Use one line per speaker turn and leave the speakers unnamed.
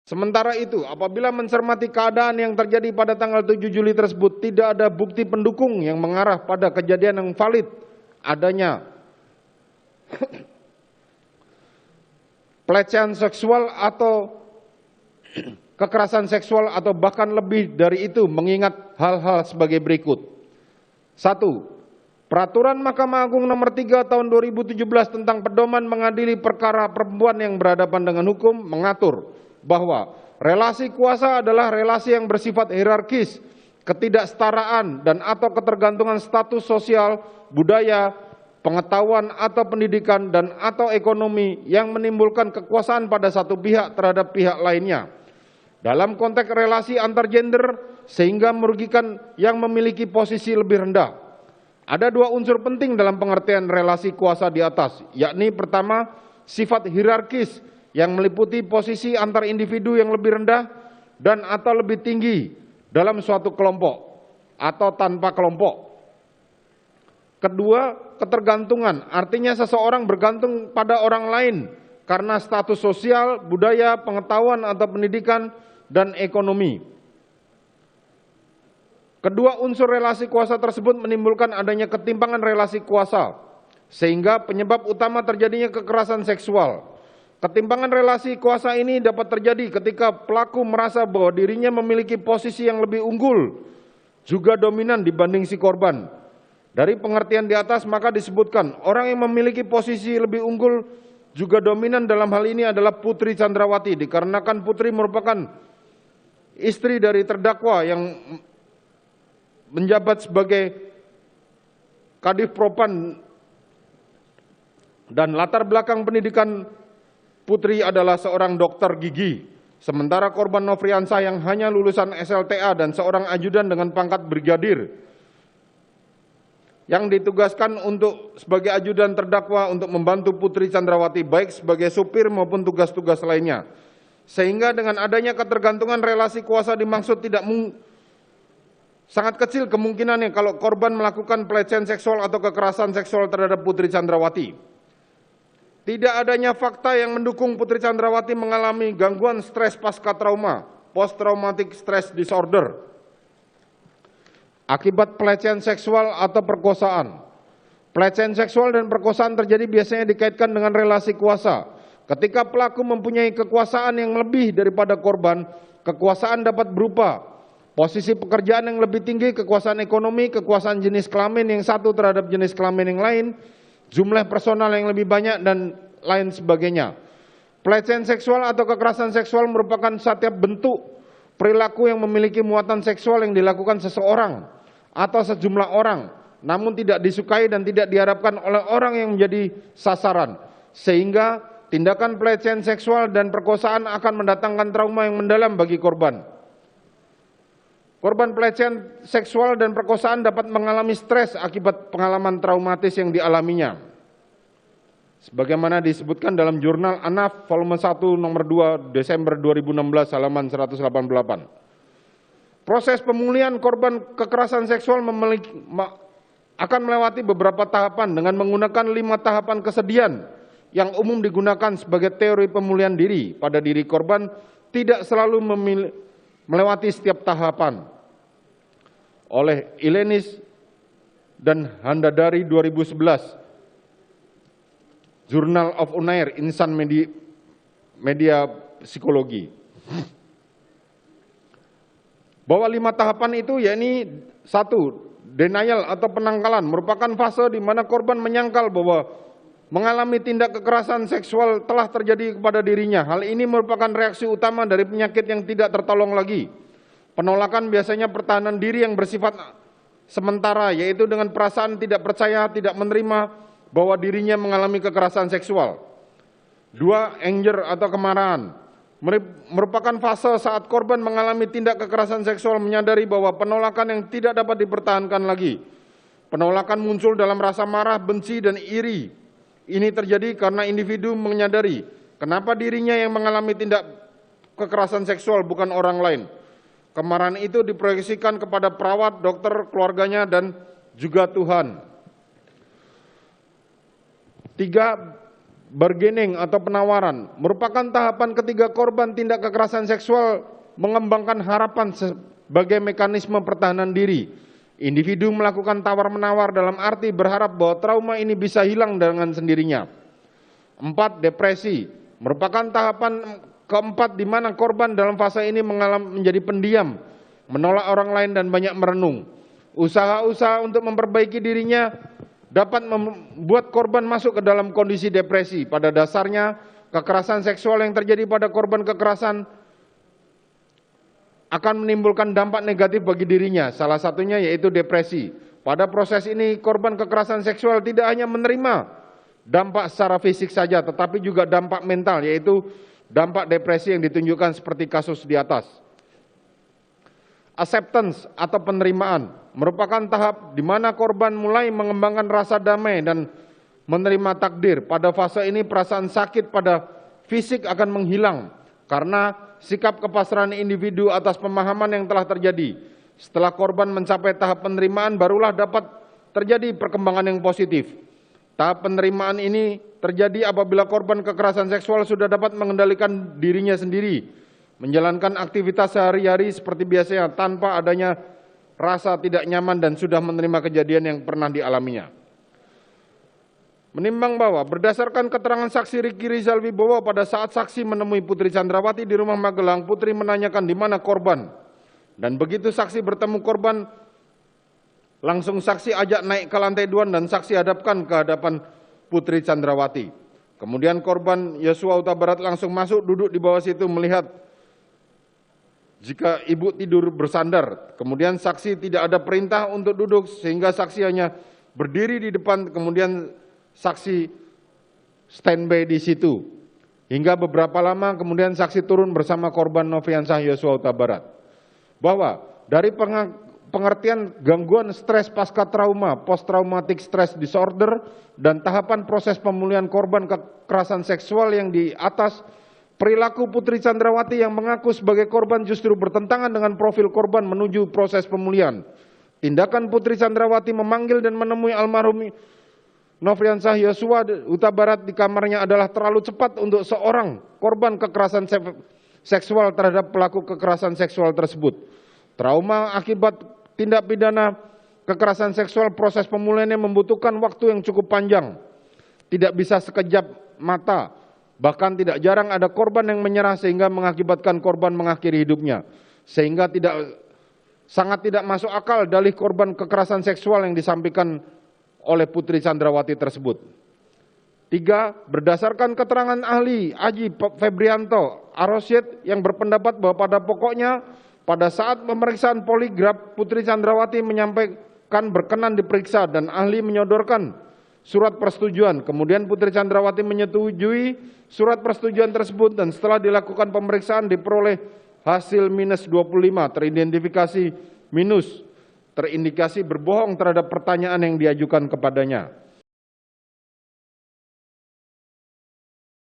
Sementara itu, apabila mencermati keadaan yang terjadi pada tanggal 7 Juli tersebut, tidak ada bukti pendukung yang mengarah pada kejadian yang valid adanya pelecehan seksual atau kekerasan seksual atau bahkan lebih dari itu, mengingat hal-hal sebagai berikut. 1. Peraturan Mahkamah Agung nomor 3 tahun 2017 tentang pedoman mengadili perkara perempuan yang berhadapan dengan hukum mengatur bahwa relasi kuasa adalah relasi yang bersifat hierarkis, ketidaksetaraan dan atau ketergantungan status sosial, budaya, pengetahuan atau pendidikan dan atau ekonomi yang menimbulkan kekuasaan pada satu pihak terhadap pihak lainnya. Dalam konteks relasi antar gender sehingga merugikan yang memiliki posisi lebih rendah. Ada dua unsur penting dalam pengertian relasi kuasa di atas, yakni pertama, sifat hierarkis yang meliputi posisi antar individu yang lebih rendah dan atau lebih tinggi dalam suatu kelompok atau tanpa kelompok. Kedua, ketergantungan, artinya seseorang bergantung pada orang lain karena status sosial, budaya, pengetahuan atau pendidikan, dan ekonomi. Kedua unsur relasi kuasa tersebut menimbulkan adanya ketimpangan relasi kuasa, sehingga penyebab utama terjadinya kekerasan seksual. Ketimpangan relasi kuasa ini dapat terjadi ketika pelaku merasa bahwa dirinya memiliki posisi yang lebih unggul, juga dominan dibanding si korban. Dari pengertian di atas maka disebutkan orang yang memiliki posisi lebih unggul juga dominan dalam hal ini adalah Putri Chandrawati, dikarenakan Putri merupakan istri dari terdakwa yang menjabat sebagai Kadif Propam dan latar belakang pendidikan Putri adalah seorang dokter gigi, sementara korban Nofriansah yang hanya lulusan SLTA dan seorang ajudan dengan pangkat brigadir yang ditugaskan untuk sebagai ajudan terdakwa untuk membantu Putri Chandrawati baik sebagai supir maupun tugas-tugas lainnya. Sehingga dengan adanya ketergantungan relasi kuasa dimaksud sangat kecil kemungkinannya kalau korban melakukan pelecehan seksual atau kekerasan seksual terhadap Putri Chandrawati. Tidak adanya fakta yang mendukung Putri Chandrawati mengalami gangguan stres pasca trauma, post traumatic stress disorder, akibat pelecehan seksual atau perkosaan. Pelecehan seksual dan perkosaan terjadi biasanya dikaitkan dengan relasi kuasa. Ketika pelaku mempunyai kekuasaan yang lebih daripada korban, kekuasaan dapat berupa posisi pekerjaan yang lebih tinggi, kekuasaan ekonomi, kekuasaan jenis kelamin yang satu terhadap jenis kelamin yang lain, jumlah personal yang lebih banyak, dan lain sebagainya. Pelecehan seksual atau kekerasan seksual merupakan setiap bentuk perilaku yang memiliki muatan seksual yang dilakukan seseorang atau sejumlah orang, namun tidak disukai dan tidak diharapkan oleh orang yang menjadi sasaran, sehingga tindakan pelecehan seksual dan perkosaan akan mendatangkan trauma yang mendalam bagi korban. Korban pelecehan seksual dan perkosaan dapat mengalami stres akibat pengalaman traumatis yang dialaminya. Sebagaimana disebutkan dalam jurnal ANAF volume 1 nomor 2 Desember 2016 halaman 188. Proses pemulihan korban kekerasan seksual akan melewati beberapa tahapan dengan menggunakan 5 tahapan kesedihan yang umum digunakan sebagai teori pemulihan diri pada diri korban, tidak selalu melewati setiap tahapan. Oleh Ilenis dan Handadari 2011, Journal of Unair, Insan Media Psikologi. Bahwa 5 tahapan itu yakni 1. Denial atau penangkalan merupakan fase di mana korban menyangkal bahwa mengalami tindak kekerasan seksual telah terjadi kepada dirinya. Hal ini merupakan reaksi utama dari penyakit yang tidak tertolong lagi. Penolakan biasanya pertahanan diri yang bersifat sementara, yaitu dengan perasaan tidak percaya, tidak menerima bahwa dirinya mengalami kekerasan seksual. 2. Anger atau kemarahan merupakan fase saat korban mengalami tindak kekerasan seksual menyadari bahwa penolakan yang tidak dapat dipertahankan lagi. Penolakan muncul dalam rasa marah, benci, dan iri. Ini terjadi karena individu menyadari kenapa dirinya yang mengalami tindak kekerasan seksual bukan orang lain. Kemarahan itu diproyeksikan kepada perawat, dokter, keluarganya, dan juga Tuhan. 3. bargaining atau penawaran merupakan tahapan ketiga korban tindak kekerasan seksual mengembangkan harapan sebagai mekanisme pertahanan diri. Individu melakukan tawar-menawar dalam arti berharap bahwa trauma ini bisa hilang dengan sendirinya. 4. Depresi merupakan tahapan keempat di mana korban dalam fase ini menjadi pendiam, menolak orang lain dan banyak merenung. Usaha-usaha untuk memperbaiki dirinya dapat membuat korban masuk ke dalam kondisi depresi. Pada dasarnya, kekerasan seksual yang terjadi pada korban kekerasan akan menimbulkan dampak negatif bagi dirinya, salah satunya yaitu depresi. Pada proses ini, korban kekerasan seksual tidak hanya menerima dampak secara fisik saja, tetapi juga dampak mental, yaitu dampak depresi yang ditunjukkan seperti kasus di atas. Acceptance atau penerimaan merupakan tahap di mana korban mulai mengembangkan rasa damai dan menerima takdir. Pada fase ini, perasaan sakit pada fisik akan menghilang karena sikap kepasrahan individu atas pemahaman yang telah terjadi. Setelah korban mencapai tahap penerimaan, barulah dapat terjadi perkembangan yang positif. Tahap penerimaan ini terjadi apabila korban kekerasan seksual sudah dapat mengendalikan dirinya sendiri, menjalankan aktivitas sehari-hari seperti biasanya tanpa adanya rasa tidak nyaman dan sudah menerima kejadian yang pernah dialaminya. Menimbang bahwa berdasarkan keterangan saksi Riki Rizal Wibowo pada saat saksi menemui Putri Chandrawati di rumah Magelang, Putri menanyakan di mana korban. Dan begitu saksi bertemu korban, langsung saksi ajak naik ke lantai 2 dan saksi hadapkan ke hadapan Putri Chandrawati. Kemudian korban Yosua Huta Barat langsung masuk duduk di bawah situ melihat jika ibu tidur bersandar. Kemudian saksi tidak ada perintah untuk duduk sehingga saksi hanya berdiri di depan, kemudian saksi standby di situ. Hingga beberapa lama kemudian saksi turun bersama korban Nofriansah Yosua Huta Barat. Bahwa dari pengertian gangguan stres pasca trauma, post traumatic stress disorder, dan tahapan proses pemulihan korban kekerasan seksual yang di atas, perilaku Putri Chandrawati yang mengaku sebagai korban justru bertentangan dengan profil korban menuju proses pemulihan. Tindakan Putri Chandrawati memanggil dan menemui almarhum Nofriansah Yosua Huta Barat di kamarnya adalah terlalu cepat untuk seorang korban kekerasan seksual terhadap pelaku kekerasan seksual tersebut. Trauma akibat tindak pidana kekerasan seksual, proses pemulihannya membutuhkan waktu yang cukup panjang. Tidak bisa sekejap mata, bahkan tidak jarang ada korban yang menyerah sehingga mengakibatkan korban mengakhiri hidupnya. Sehingga sangat tidak masuk akal dalih korban kekerasan seksual yang disampaikan oleh Putri Chandrawati tersebut. 3. Berdasarkan keterangan ahli Aji Febrianto Arosyed yang berpendapat bahwa pada pokoknya pada saat pemeriksaan poligraf Putri Chandrawati menyampaikan berkenan diperiksa dan ahli menyodorkan surat persetujuan. Kemudian Putri Chandrawati menyetujui surat persetujuan tersebut dan setelah dilakukan pemeriksaan diperoleh hasil minus 25, teridentifikasi minus, terindikasi berbohong terhadap pertanyaan yang diajukan kepadanya.